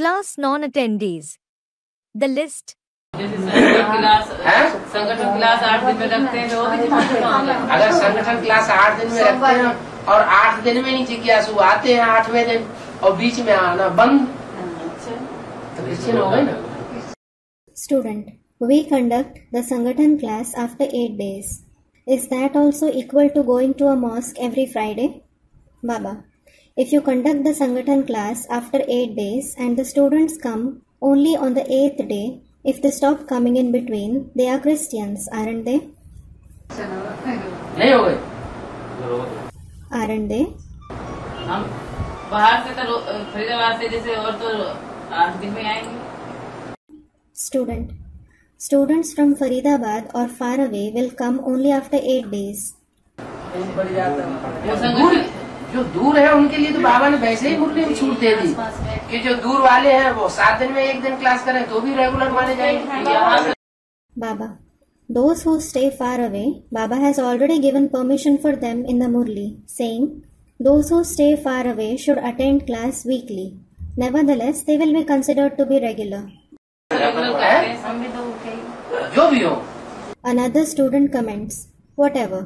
Class non-attendees. The list. संगठन class 8 दिन में रखते हैं तो अगर संगठन क्लास 8 दिन में रखते हैं और 8 दिन में नहीं जिज्ञासु आते हैं 8वें दिन और बीच में आना बंद तो क्रिश्चियन हो गए ना। Student, we conduct the Sangathan class after 8 days. Is that also equal to going to a mosque every Friday? Baba, if you conduct the Sangathan class after 8 days and the students come only on the 8th day, if they stop coming in between, they are Christians, aren't they? नहीं हो गए, aren't they? हम बाहर से तो फरीदाबाद से जैसे और तो 8 दिन में आएंगे। Student, students from Faridabad or far away will come only after 8 days. जो दूर है उनके लिए तो बाबा ने वैसे ही मुरली में छूट दे दी कि जो दूर वाले हैं वो 7 दिन में 1 दिन क्लास करें तो भी रेगुलर माने जाएंगे। Baba, those who stay far away, Baba has already given permission for them in the Murli, saying, those who stay far away should attend class weekly. Nevertheless, they will be considered to be regular. जो भी हो। Another student comments, whatever.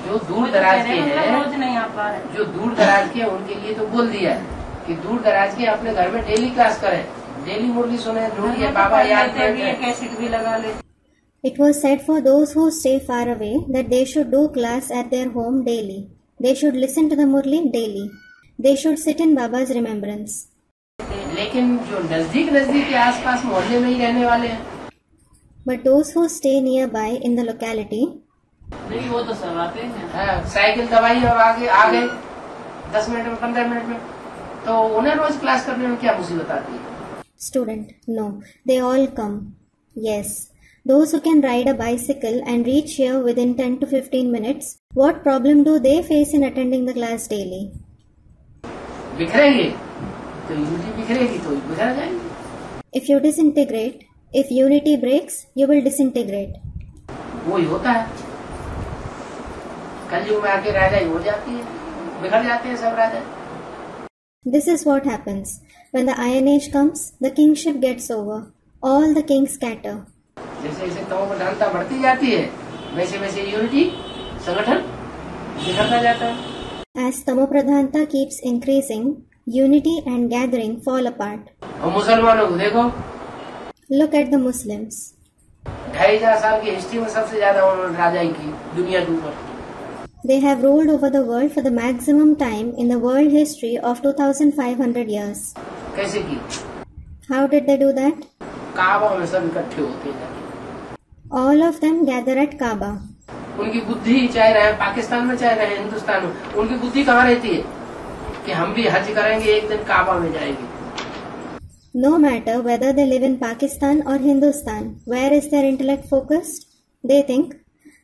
जो दूर दराज के हैं, जो दूर दराज के उनके लिए तो बोल दिया है कि दूर दराज के अपने घर में डेली क्लास करें, डेली मुरली सुने, ढूंढिए बाबा याद कैसेट भी लगा ले। It was said for those who stay far away that they should do class at their home daily. They should listen to the Murli daily. They should sit in Baba's remembrance. लेकिन जो नजदीक के आसपास मोहल्ले में ही रहने वाले हैं, but those who stay nearby in the locality, नहीं वो तो सब आते हैं, साइकिल दवाई और आ गए 10 मिनट में 15 मिनट में, तो उन्हें रोज क्लास करने में क्या मुसीबत आती है? Student, no, they all come. Yes, those who can ride a bicycle and reach here within 10 to 15 minutes, what problem do they face in attending the class daily? बिखरेंगे तो यूनिटी बिखरेगी तो बिखर जाएंगे। If you disintegrate, if unity breaks, you will disintegrate. वही होता है, कलयुग में आके राजा ही हो जाती है, बिखर जाते हैं सब राजा। This is what happens when the Iron Age comes. The kingship gets over. All the kings scatter. जैसे जैसे तमो प्रधानता बढ़ती जाती है, वैसे वैसे यूनिटी संगठन बिखरता जाता है। As Tamo Pradhanta keeps increasing, unity and gathering fall apart. और मुसलमानों को देखो, look at the Muslims. 2500 साल की हिस्ट्री में सबसे ज्यादा उन्होंने राजा ही की दुनिया के ऊपर। They have ruled over the world for the maximum time in the world history of 2500 years. कैसे की? How did they do that? काबा में सब इकट्ठे होते हैं। All of them gather at Kaaba. उनकी बुद्धि चाहे रहे पाकिस्तान में चाहे रहे हिंदुस्तान में, उनकी बुद्धि कहाँ रहती है कि हम भी हज करेंगे, एक दिन काबा में जाएंगे। No matter whether they live in Pakistan or Hindustan, where is their intellect focused? They think,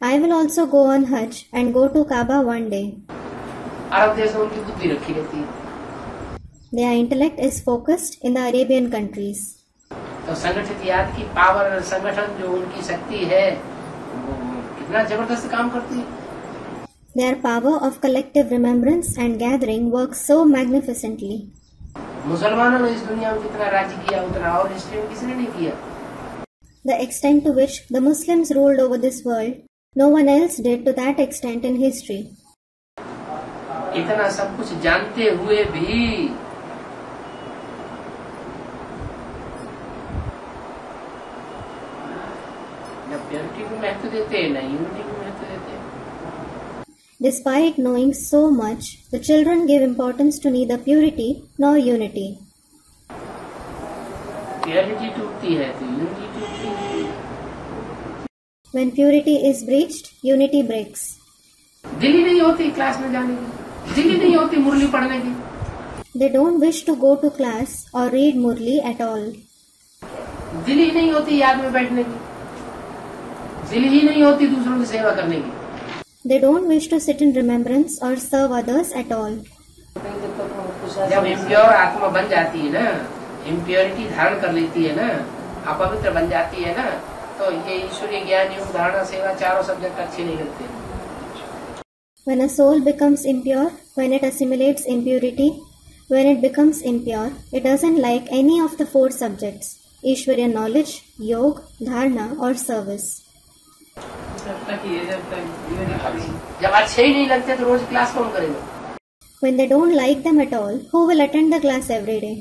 I will also go on Hajj and go to Kaaba one day. अरब देश में उनकी बुद्धि रखी रहती है। Their intellect is focused in the Arabian countries. तो संगठित याद की पावर, संगठन जो उनकी शक्ति है, वो कितना जबरदस्त काम करती है। Their power of collective remembrance and gathering works so magnificently. मुसलमानों ने इस दुनिया में कितना राज्य किया उतना और हिस्ट्री में किसी ने नहीं किया। The extent to which the Muslims ruled over this world, no one else did to that extent in history. इतना सब कुछ जानते हुए भी न प्योरिटी को महत्व देते न यूनिटी को महत्व देते। Despite knowing so much, the children give importance to neither purity nor unity. Purity टूटती है तो यूनिटी टूटती है। When purity is breached, unity breaks. दिल ही नहीं होती क्लास में जाने की, दिल ही नहीं होती मुरली पढ़ने की। They don't wish to go to class or read Murli at all. दिल ही नहीं होती याद में बैठने की, दिल ही नहीं होती दूसरों की सेवा करने की। They don't wish to sit in remembrance or serve others at all. जब इम्प्योर आत्मा बन जाती है ना, इम्प्योरिटी धारण कर लेती है ना, अपवित्र बन जाती है ना, तो ये ईश्वरीय ज्ञान योग धारणा सेवा चारों सब्जेक्ट अच्छे नहीं लगते। When a soul becomes impure, when it assimilates impurity, When it becomes impure, it doesn't like any of the 4 subjects: Ishwarya knowledge, yoga, dharana or service. जब तक ये जब तक ये नहीं करेंगे। जब अच्छे ही नहीं लगते तो रोज क्लास कौन करेगा? When they don't like them at all, who will attend the class every day?